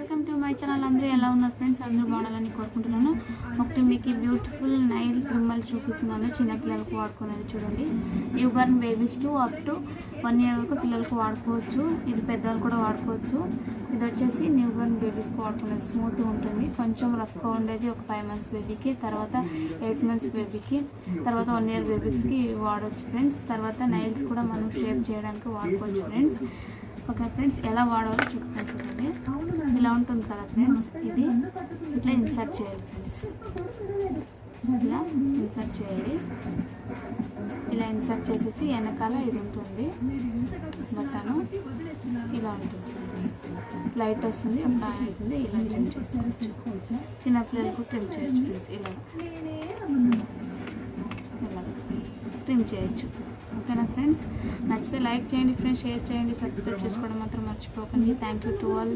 Welcome to my channel. అందరూ ఎలా ఉన్నారు ఫ్రెండ్స్? అందరూ బాగుండాలని కోరుకుంటున్నాను. ఒకటి మీకు బ్యూటిఫుల్ నైల్ ట్రిమ్మర్ చూపిస్తున్నాను. చిన్నపిల్లలకు వాడుకునేది చూడండి. New burn babies to up to 1 year వరకు పిల్లలకు వాడుకోవచ్చు. ఇది పెద్దవాళ్ళు కూడా వాడుకోవచ్చు. ఇది వచ్చేసి న్యూ బర్న్ బేబీస్కి వాడుకునేది. స్మూత్గా ఉంటుంది. కొంచెం రఫ్గా ఉండేది ఒక 5 months బేబీకి, తర్వాత 8 months బేబీకి, తర్వాత 1 year బేబీస్కి వాడవచ్చు ఫ్రెండ్స్. తర్వాత నైల్స్ కూడా మనం షేప్ చేయడానికి వాడుకోవచ్చు ఫ్రెండ్స్. ఓకే ఫ్రెండ్స్, ఎలా వాడాలో చెప్తాను చూడండి. ఇలా ఉంటుంది కదా ఫ్రెండ్స్, ఇది ఇట్లా ఇన్సర్ట్ చేయాలి ఫ్రెండ్స్. ఇలా ఇన్సర్ట్ చేయాలి. ఇలా ఇన్సర్ట్ చేసేసి వెనకాల ఇది ఉంటుంది బటను, ఇలా ఉంటుంది ఫ్రెండ్స్. లైట్ వస్తుంది, అప్పుడు అవుతుంది. ఇలా ట్రిమ్ చేసుకోవచ్చు. చిన్నపిల్లలకు ట్రిమ్ చేయొచ్చు ఫ్రెండ్స్. ఇలా ట్రిమ్ చేయొచ్చు. ఓకేనా ఫ్రెండ్స్? నచ్చితే లైక్ చేయండి ఫ్రెండ్స్, షేర్ చేయండి, సబ్స్క్రైబ్ చేసుకోవడం మాత్రం మర్చిపోకండి. Thank you to all.